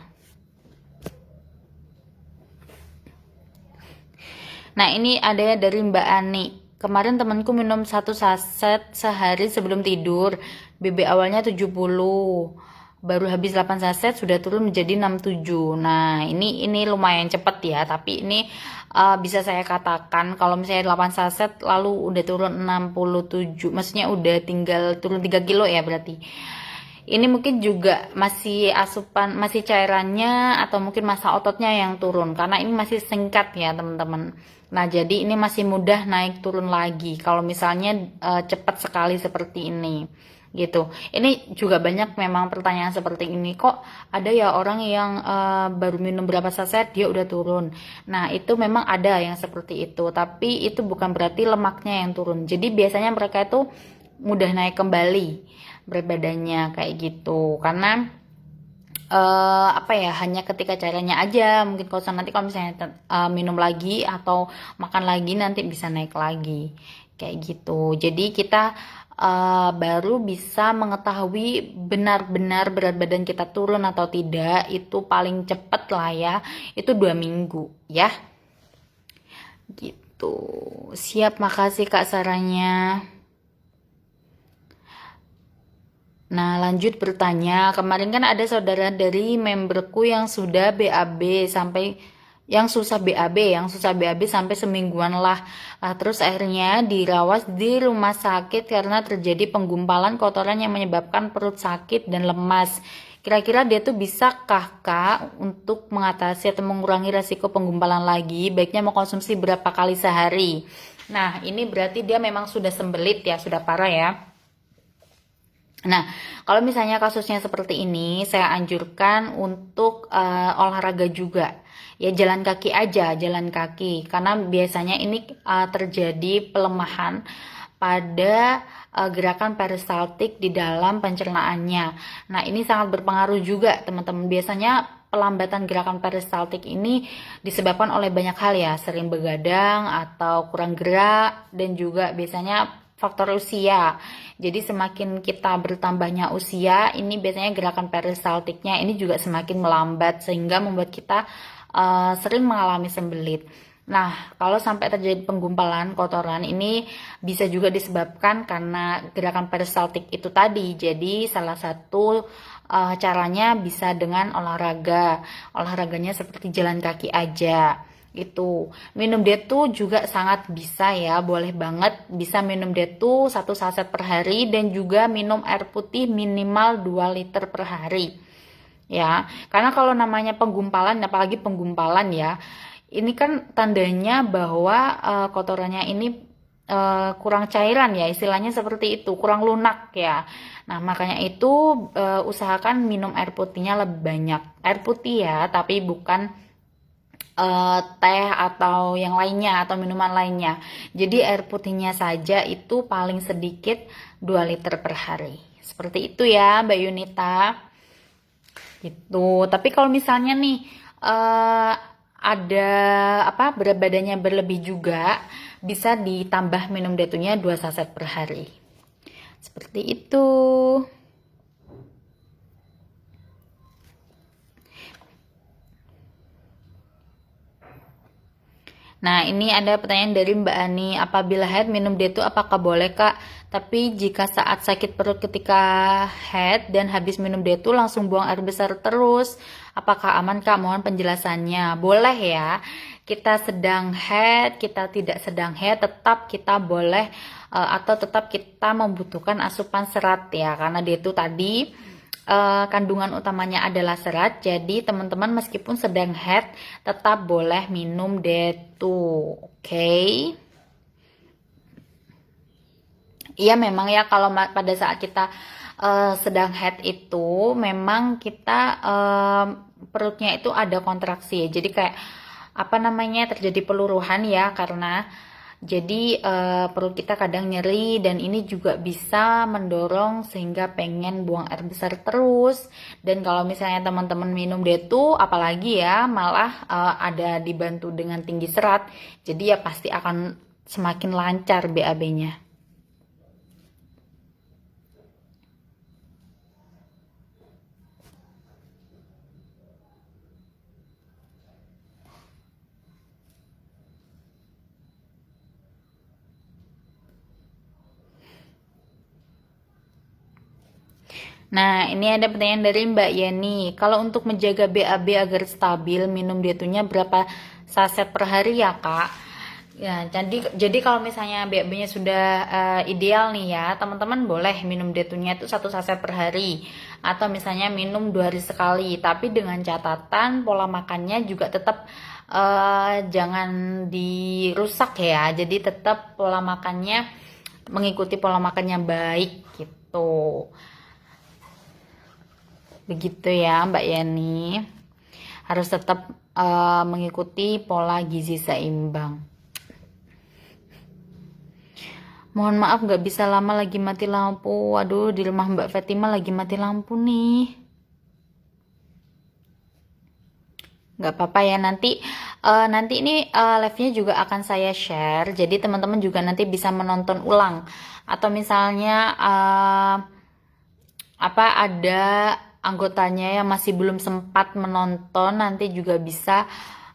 [SPEAKER 1] Nah, ini ada dari Mbak Ani. Kemarin temanku minum 1 saset sehari sebelum tidur. BB awalnya 70. Baru habis 8 saset sudah turun menjadi 67. Nah, ini lumayan cepat ya, tapi ini bisa saya katakan kalau misalnya 8 saset lalu udah turun 67. Maksudnya udah tinggal turun 3 kilo ya berarti. Ini mungkin juga masih asupan, masih cairannya atau mungkin massa ototnya yang turun karena ini masih singkat ya teman-teman. Nah, jadi ini masih mudah naik turun lagi kalau misalnya cepat sekali seperti ini gitu. Ini juga banyak memang pertanyaan seperti ini, kok ada ya orang yang baru minum berapa saset dia udah turun. Nah, itu memang ada yang seperti itu, tapi itu bukan berarti lemaknya yang turun. Jadi biasanya mereka itu mudah naik kembali berat badannya kayak gitu karena apa ya, hanya ketika cairannya aja mungkin nanti kalau misalnya minum lagi atau makan lagi nanti bisa naik lagi kayak gitu. Jadi kita baru bisa mengetahui benar-benar berat badan kita turun atau tidak itu paling cepet lah ya, itu 2 minggu ya gitu. Siap, makasih Kak sarannya. Nah, lanjut bertanya. Kemarin kan ada saudara dari memberku yang sudah BAB sampai yang susah BAB sampai semingguan lah. Nah, terus akhirnya dirawat di rumah sakit karena terjadi penggumpalan kotoran yang menyebabkan perut sakit dan lemas. Kira-kira dia tuh bisakah Kak untuk mengatasi atau mengurangi resiko penggumpalan lagi? Baiknya mau konsumsi berapa kali sehari? Nah, ini berarti dia memang sudah sembelit ya, sudah parah ya. Nah, kalau misalnya kasusnya seperti ini, saya anjurkan untuk olahraga juga. Ya, jalan kaki aja, jalan kaki. Karena biasanya ini terjadi pelemahan pada gerakan peristaltik di dalam pencernaannya. Nah, ini sangat berpengaruh juga, teman-teman. Biasanya pelambatan gerakan peristaltik ini disebabkan oleh banyak hal ya, sering begadang atau kurang gerak, dan juga biasanya faktor usia. Jadi semakin kita bertambahnya usia, ini biasanya gerakan peristaltiknya ini juga semakin melambat sehingga membuat kita sering mengalami sembelit. Nah, kalau sampai terjadi penggumpalan kotoran ini bisa juga disebabkan karena gerakan peristaltik itu tadi. Jadi salah satu caranya bisa dengan olahraga. Olahraganya seperti jalan kaki aja gitu. Minum detu juga sangat bisa ya, boleh banget bisa minum detu 1 saset per hari dan juga minum air putih minimal 2 liter per hari ya. Karena kalau namanya penggumpalan, apalagi penggumpalan ya, ini kan tandanya bahwa kotorannya ini kurang cairan ya, istilahnya seperti itu, kurang lunak ya. Nah, makanya itu usahakan minum air putihnya lebih banyak. Air putih ya, tapi bukan teh atau yang lainnya atau minuman lainnya. Jadi air putihnya saja itu paling sedikit 2 liter per hari. Seperti itu ya Mbak Yunita. Gitu. Tapi kalau misalnya nih eh, ada apa berat badannya berlebih juga, bisa ditambah minum detunya 2 saset per hari. Seperti itu. Nah, ini ada pertanyaan dari Mbak Ani. Apabila head minum detu apakah boleh, Kak? Tapi jika saat sakit perut ketika head dan habis minum detu langsung buang air besar terus, apakah aman, Kak? Mohon penjelasannya. Boleh ya. Kita sedang head, kita tidak sedang head, tetap kita boleh atau tetap kita membutuhkan asupan serat ya. Karena detu tadi kandungan utamanya adalah serat, jadi teman-teman meskipun sedang head tetap boleh minum detu, oke? Iya memang ya kalau pada saat kita sedang head itu memang kita perutnya itu ada kontraksi ya, jadi kayak apa namanya terjadi peluruhan ya karena jadi perut kita kadang nyeri dan ini juga bisa mendorong sehingga pengen buang air besar terus. Dan kalau misalnya teman-teman minum detu, apalagi ya malah ada dibantu dengan tinggi serat, jadi ya pasti akan semakin lancar BAB-nya. Nah, ini ada pertanyaan dari Mbak Yeni. Kalau untuk menjaga BAB agar stabil, minum detunya berapa saset per hari ya, Kak? Ya, jadi kalau misalnya BAB-nya sudah ideal nih ya, teman-teman boleh minum detunya itu 1 saset per hari. Atau misalnya minum 2 hari sekali. Tapi dengan catatan pola makannya juga tetap jangan dirusak ya. Jadi tetap pola makannya mengikuti pola makannya baik gitu. Begitu ya Mbak Yani. Harus tetap mengikuti pola gizi seimbang. Mohon maaf nggak bisa lama lagi mati lampu. Waduh, di rumah Mbak Fatima lagi mati lampu nih. Nggak apa-apa ya, nanti ini live-nya juga akan saya share. Jadi teman-teman juga nanti bisa menonton ulang. Atau misalnya apa ada anggotanya yang masih belum sempat menonton, nanti juga bisa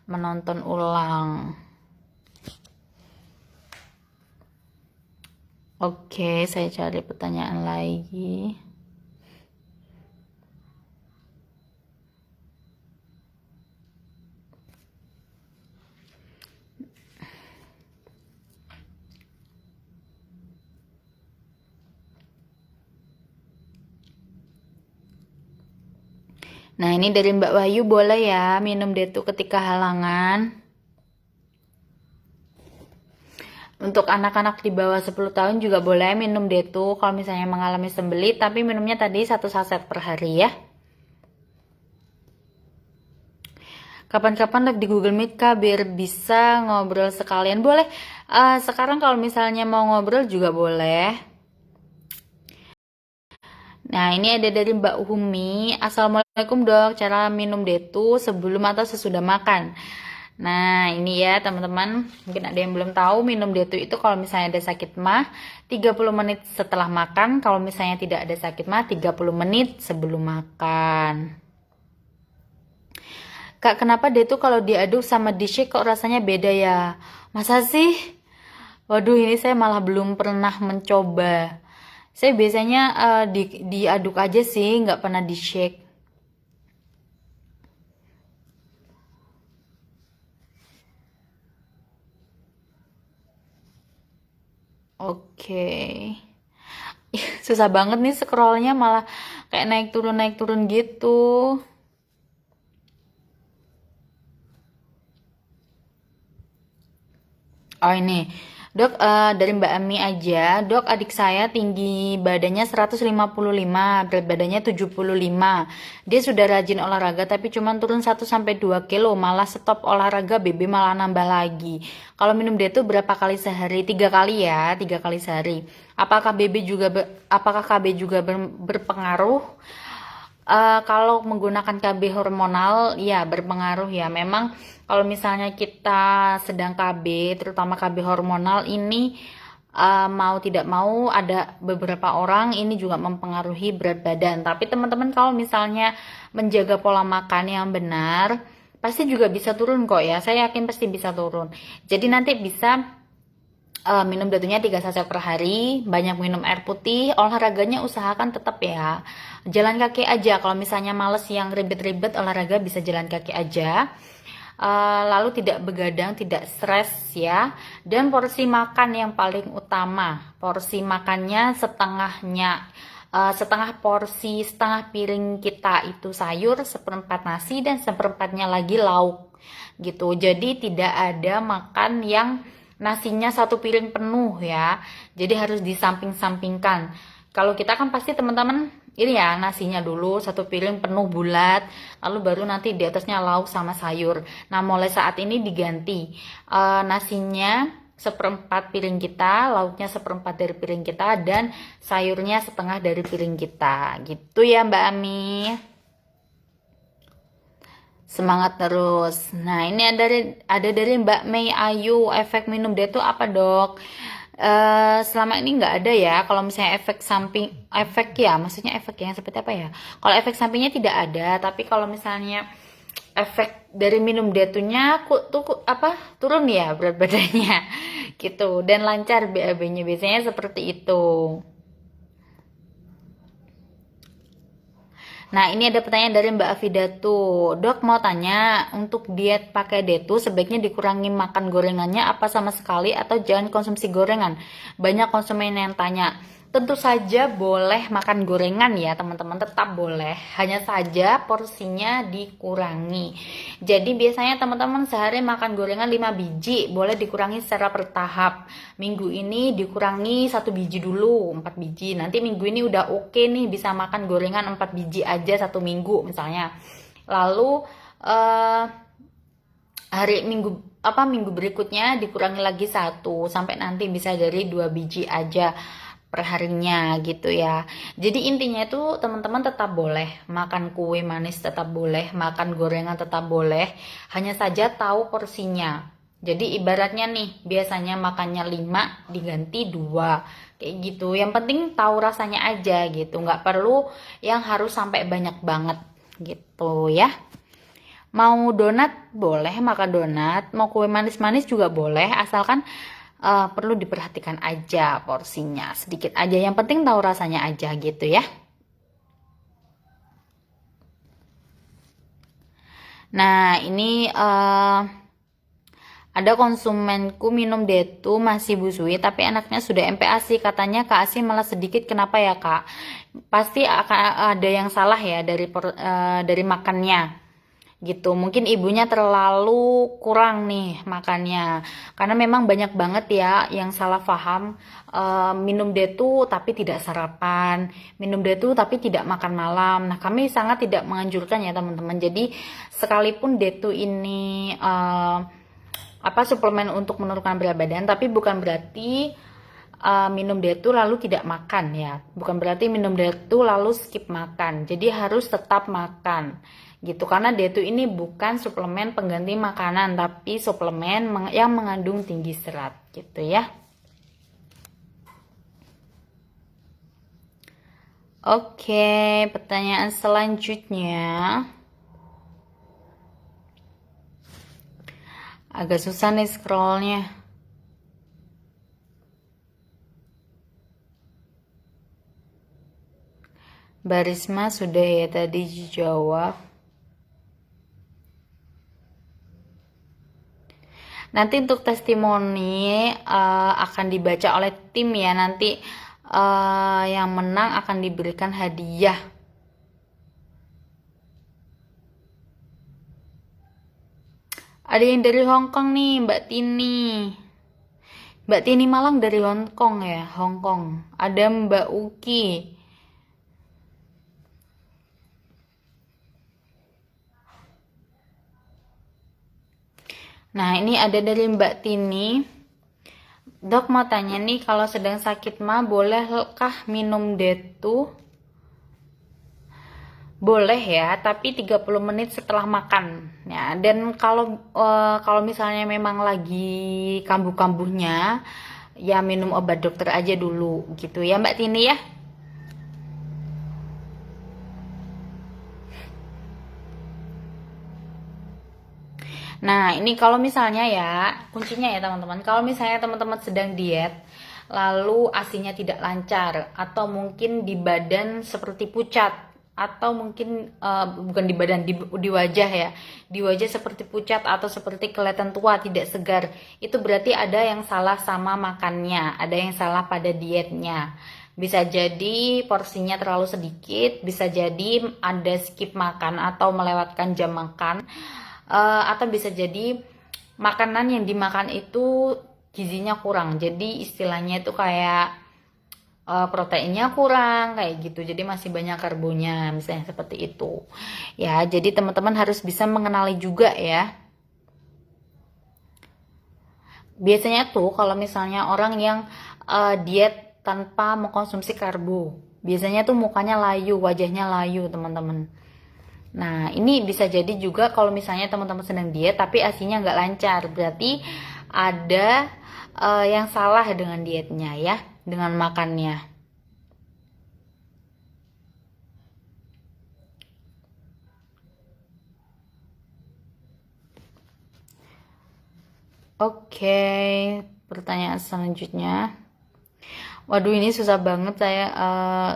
[SPEAKER 1] menonton ulang. Oke, saya cari pertanyaan lagi. Nah, ini dari Mbak Wahyu, boleh ya minum detu ketika halangan? Untuk anak-anak di bawah 10 tahun juga boleh minum detu kalau misalnya mengalami sembelit, tapi minumnya tadi 1 saset per hari ya. Kapan-kapan live di Google Meet Kak biar bisa ngobrol sekalian. Boleh. Sekarang kalau misalnya mau ngobrol juga boleh. Nah, ini ada dari Mbak Humi. Assalamualaikum dok, cara minum detu sebelum atau sesudah makan. Nah, ini ya teman-teman. Mungkin ada yang belum tahu, minum detu itu kalau misalnya ada sakit mah 30 menit setelah makan. Kalau misalnya tidak ada sakit mah 30 menit sebelum makan. Kak, kenapa detu kalau diaduk sama di-shake kok rasanya beda ya? Masa sih? Waduh, ini saya malah belum pernah mencoba. Saya biasanya diaduk aja sih, nggak pernah di shake. Oke. Susah banget nih scrollnya malah kayak naik turun gitu. Oh ini. Dok, dari Mbak Ami aja, dok adik saya tinggi badannya 155, berat badannya 75. Dia sudah rajin olahraga tapi cuma turun 1-2 kilo, malah stop olahraga BB malah nambah lagi. Kalau minum dia tuh berapa kali sehari? 3 kali ya, 3 kali sehari. Apakah KB juga berpengaruh? Kalau menggunakan KB hormonal ya berpengaruh ya. Memang kalau misalnya kita sedang KB, terutama KB hormonal ini mau tidak mau ada beberapa orang ini juga mempengaruhi berat badan. Tapi teman-teman kalau misalnya menjaga pola makan yang benar, pasti juga bisa turun kok ya. Saya yakin pasti bisa turun. Jadi nanti bisa minum datunya 3 saset per hari, banyak minum air putih, olahraganya usahakan tetap ya. Jalan kaki aja, kalau misalnya males yang ribet-ribet olahraga bisa jalan kaki aja. Lalu tidak begadang, tidak stres ya. Dan porsi makan yang paling utama, porsi makannya setengahnya, setengah porsi, setengah piring kita itu sayur, seperempat nasi dan seperempatnya lagi lauk gitu. Jadi tidak ada makan yang nasinya satu piring penuh ya. Jadi harus disamping-sampingkan. Kalau kita kan pasti teman-teman ini ya nasinya dulu satu piring penuh bulat, lalu baru nanti di atasnya lauk sama sayur. Nah mulai saat ini diganti nasinya seperempat piring kita, lauknya seperempat dari piring kita, dan sayurnya setengah dari piring kita. Gitu ya Mbak Ami. Semangat terus. Nah, ini ada dari Mbak Mei Ayu, efek minum dia itu apa, Dok? Selama ini nggak ada ya. Kalau misalnya efek samping, efek ya, maksudnya efek yang seperti apa ya? Kalau efek sampingnya tidak ada, tapi kalau misalnya efek dari minum detunya apa turun ya berat badannya gitu dan lancar BAB-nya biasanya seperti itu. Nah, ini ada pertanyaan dari Mbak Afidatu. Dok, mau tanya, untuk diet pakai detu sebaiknya dikurangi makan gorengannya apa sama sekali atau jangan konsumsi gorengan? Banyak konsumen yang tanya. Tentu saja boleh makan gorengan ya teman-teman, tetap boleh. Hanya saja porsinya dikurangi. Jadi biasanya teman-teman sehari makan gorengan 5 biji, boleh dikurangi secara bertahap. Minggu ini dikurangi 1 biji dulu, 4 biji. Nanti minggu ini udah oke nih bisa makan gorengan 4 biji aja 1 minggu misalnya. Lalu hari minggu berikutnya dikurangi lagi 1 sampai nanti bisa dari 2 biji aja perharinya gitu ya. Jadi intinya itu teman-teman tetap boleh makan kue manis, tetap boleh makan gorengan, tetap boleh, hanya saja tahu porsinya. Jadi ibaratnya nih biasanya makannya 5 diganti 2 kayak gitu. Yang penting tahu rasanya aja gitu, nggak perlu yang harus sampai banyak banget gitu ya. Mau donat boleh makan donat, mau kue manis-manis juga boleh, asalkan perlu diperhatikan aja porsinya sedikit aja, yang penting tahu rasanya aja gitu ya. Nah ini ada konsumenku minum detu masih busui tapi anaknya sudah MPASI, katanya KASI malah sedikit, kenapa ya Kak? Pasti akan ada yang salah ya dari makannya gitu. Mungkin ibunya terlalu kurang nih makannya, karena memang banyak banget ya yang salah paham, minum detu tapi tidak sarapan, minum detu tapi tidak makan malam. Nah kami sangat tidak menganjurkan ya teman-teman. Jadi sekalipun detu ini suplemen untuk menurunkan berat badan, tapi bukan berarti minum detu lalu tidak makan ya, bukan berarti minum detu lalu skip makan. Jadi harus tetap makan gitu, karena detu ini bukan suplemen pengganti makanan tapi suplemen yang mengandung tinggi serat gitu ya. Oke, pertanyaan selanjutnya agak susah nih scrollnya. Barisma sudah ya tadi dijawab. Nanti untuk testimoni akan dibaca oleh tim ya. Nanti yang menang akan diberikan hadiah. Ada yang dari Hong Kong nih, Mbak Tini. Mbak Tini Malang dari Hong Kong ya, Hong Kong. Ada Mbak Uki. Nah, ini ada dari Mbak Tini. Dok mau tanya nih, kalau sedang sakit mah bolehkah minum detu? Boleh ya, tapi 30 menit setelah makan. Ya, dan kalau misalnya memang lagi kambuh-kambuhnya, ya minum obat dokter aja dulu gitu ya Mbak Tini ya. Nah, ini kalau misalnya ya, kuncinya ya teman-teman, kalau misalnya teman-teman sedang diet, lalu ASINya tidak lancar, atau mungkin di badan seperti pucat, atau mungkin bukan di badan, di wajah ya, di wajah seperti pucat atau seperti kelihatan tua, tidak segar, itu berarti ada yang salah sama makannya, ada yang salah pada dietnya. Bisa jadi porsinya terlalu sedikit, bisa jadi ada skip makan atau melewatkan jam makan, atau bisa jadi makanan yang dimakan itu gizinya kurang, jadi istilahnya itu kayak proteinnya kurang kayak gitu, jadi masih banyak karbonya misalnya seperti itu ya. Jadi teman-teman harus bisa mengenali juga ya. Biasanya tuh kalau misalnya orang yang diet tanpa mengkonsumsi karbo, biasanya tuh mukanya layu, wajahnya layu teman-teman. Nah, ini bisa jadi juga kalau misalnya teman-teman sedang diet tapi ASINya nggak lancar, berarti ada yang salah dengan dietnya ya, dengan makannya. Oke, pertanyaan selanjutnya. Waduh, ini susah banget saya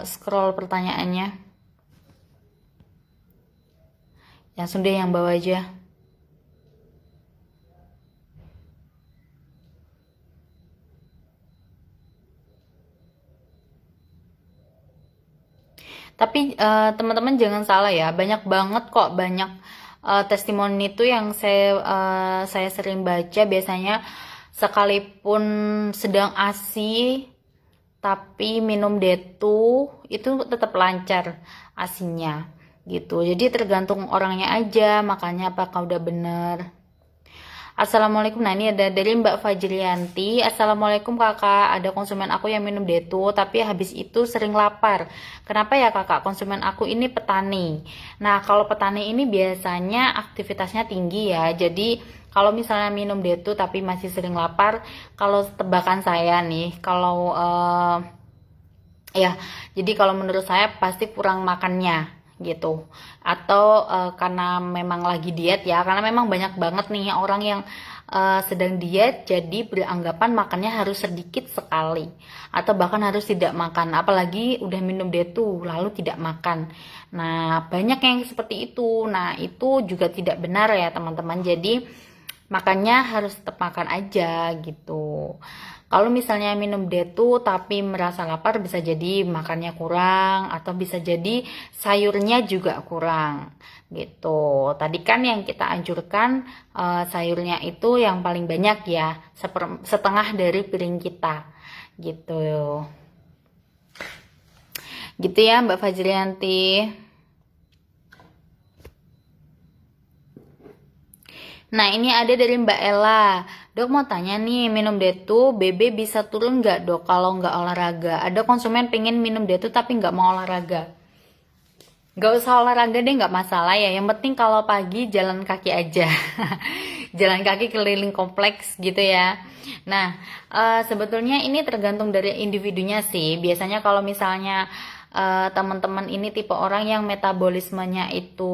[SPEAKER 1] scroll pertanyaannya. Yang sudah yang bawah aja. Tapi teman-teman jangan salah ya, banyak banget kok, banyak testimoni itu yang saya sering baca, biasanya sekalipun sedang ASI tapi minum detu itu tetap lancar ASINya gitu. Jadi tergantung orangnya aja, makanya apakah udah bener. Assalamualaikum. Nah, ini ada dari Mbak Fajrianti. Assalamualaikum kakak, ada konsumen aku yang minum detu tapi habis itu sering lapar. Kenapa ya kakak? Konsumen aku ini petani. Nah, kalau petani ini biasanya aktivitasnya tinggi ya, jadi kalau misalnya minum detu tapi masih sering lapar, kalau tebakan saya nih, kalau ya, jadi kalau menurut saya pasti kurang makannya gitu, atau karena memang lagi diet ya, karena memang banyak banget nih orang yang sedang diet jadi beranggapan makannya harus sedikit sekali atau bahkan harus tidak makan, apalagi udah minum detu lalu tidak makan. Nah, banyak yang seperti itu. Nah, itu juga tidak benar ya teman-teman, jadi makannya harus tetap makan aja gitu. Kalau misalnya minum detu tapi merasa lapar, bisa jadi makannya kurang atau bisa jadi sayurnya juga kurang gitu. Tadi kan yang kita anjurkan sayurnya itu yang paling banyak ya, setengah dari piring kita gitu. Gitu ya Mbak Fajrianti. Nah, ini ada dari Mbak Ella. Dok mau tanya nih, minum detu BB bisa turun nggak dok kalau nggak olahraga? Ada konsumen pengen minum detu tapi nggak mau olahraga. Nggak usah olahraga deh, nggak masalah ya. Yang penting kalau pagi jalan kaki aja. Jalan kaki keliling kompleks gitu ya. Nah, sebetulnya ini tergantung dari individunya sih. Biasanya kalau misalnya teman-teman ini tipe orang yang metabolismenya itu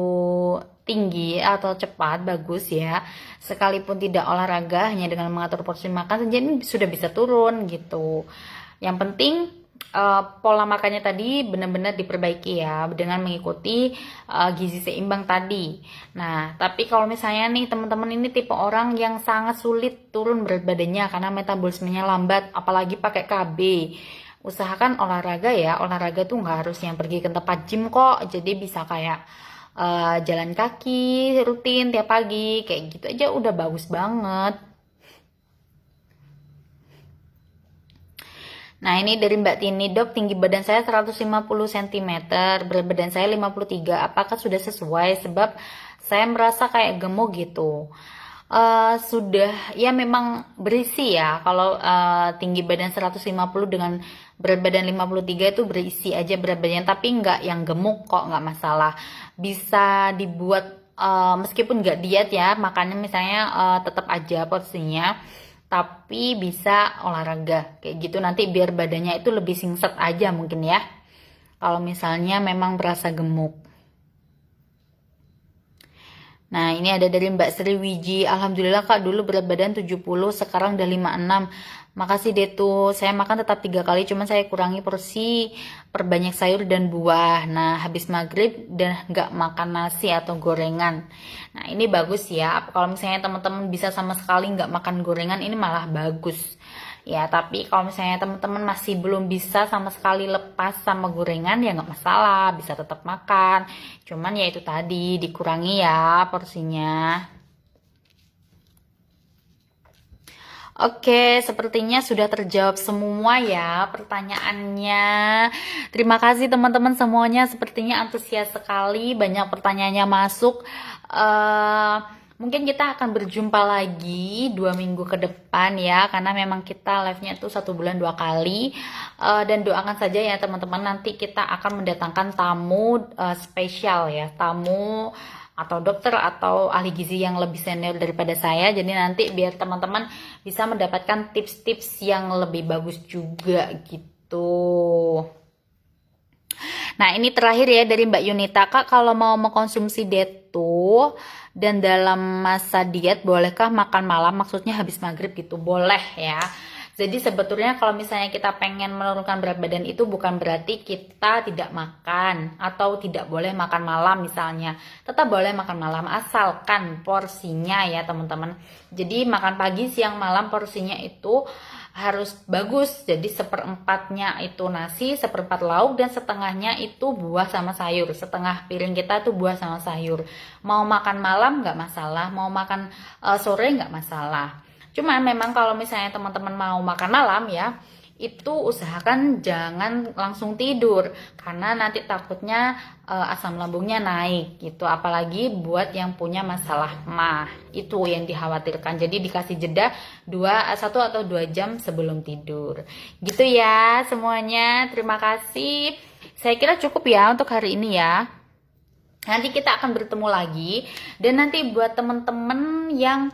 [SPEAKER 1] tinggi atau cepat, bagus ya, sekalipun tidak olahraga hanya dengan mengatur porsi makan saja ini sudah bisa turun gitu. Yang penting pola makannya tadi benar-benar diperbaiki ya dengan mengikuti gizi seimbang tadi. Nah, tapi kalau misalnya nih teman-teman ini tipe orang yang sangat sulit turun berat badannya karena metabolismenya lambat, apalagi pakai KB, usahakan olahraga ya. Olahraga tuh nggak harus yang pergi ke tempat gym kok, jadi bisa kayak jalan kaki rutin tiap pagi kayak gitu aja udah bagus banget. Nah, ini dari Mbak Tini, dok tinggi badan saya 150 cm, berat badan saya 53, apakah sudah sesuai? Sebab saya merasa kayak gemuk gitu. sudah ya memang berisi ya. Kalau tinggi badan 150 dengan berat badan 53 itu berisi aja berat badan, tapi nggak yang gemuk kok, nggak masalah. Bisa dibuat meskipun nggak diet ya, makannya misalnya tetap aja porsinya, tapi bisa olahraga kayak gitu, nanti biar badannya itu lebih singset aja mungkin ya. Kalau misalnya memang berasa gemuk. Nah, ini ada dari Mbak Sri Wiji. Alhamdulillah Kak, dulu berat badan 70, sekarang udah 56. Makasih deh tuh. Saya makan tetap 3 kali, cuman saya kurangi porsi, perbanyak sayur dan buah. Nah, habis maghrib dan nggak makan nasi atau gorengan. Nah, ini bagus ya. Kalau misalnya teman-teman bisa sama sekali nggak makan gorengan, ini malah bagus. Ya, tapi kalau misalnya teman-teman masih belum bisa sama sekali lepas sama gorengan, ya nggak masalah, bisa tetap makan. Cuman ya itu tadi, dikurangi ya porsinya. Oke, sepertinya sudah terjawab semua ya pertanyaannya. Terima kasih teman-teman semuanya, sepertinya antusias sekali, banyak pertanyaannya masuk. Eh, Mungkin kita akan berjumpa lagi 2 minggu ke depan ya, karena memang kita live-nya itu 1 bulan 2 kali. Dan doakan saja ya teman-teman, nanti kita akan mendatangkan tamu spesial ya, tamu atau dokter atau ahli gizi yang lebih senior daripada saya. Jadi nanti biar teman-teman bisa mendapatkan tips-tips yang lebih bagus juga gitu. Nah, ini terakhir ya dari Mbak Yunita. Kak, kalau mau mengkonsumsi deto dan dalam masa diet, bolehkah makan malam? Maksudnya habis maghrib gitu. Boleh ya. Jadi sebetulnya kalau misalnya kita pengen menurunkan berat badan itu bukan berarti kita tidak makan atau tidak boleh makan malam misalnya. Tetap boleh makan malam asalkan porsinya ya teman-teman. Jadi makan pagi, siang, malam porsinya itu harus bagus. Jadi seperempatnya itu nasi, seperempat lauk, dan setengahnya itu buah sama sayur. Setengah piring kita itu buah sama sayur. Mau makan malam nggak masalah, mau makan sore nggak masalah. Cuman memang kalau misalnya teman-teman mau makan malam ya, itu usahakan jangan langsung tidur karena nanti takutnya asam lambungnya naik gitu, apalagi buat yang punya masalah mah, itu yang dikhawatirkan. Jadi dikasih jeda 1 atau 2 jam sebelum tidur gitu ya semuanya. Terima kasih, saya kira cukup ya untuk hari ini ya. Nanti kita akan bertemu lagi, dan nanti buat temen-temen yang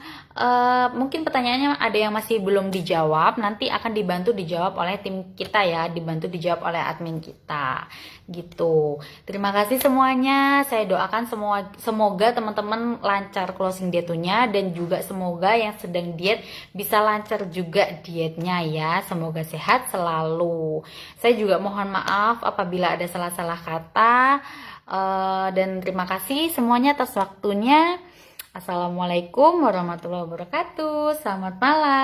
[SPEAKER 1] mungkin pertanyaannya ada yang masih belum dijawab, nanti akan dibantu dijawab oleh tim kita ya, dibantu dijawab oleh admin kita gitu. Terima kasih semuanya, saya doakan semoga teman-teman lancar closing detonya, dan juga semoga yang sedang diet bisa lancar juga dietnya ya, semoga sehat selalu. Saya juga mohon maaf apabila ada salah-salah kata. Dan terima kasih semuanya atas waktunya. Assalamualaikum warahmatullahi wabarakatuh. Selamat malam.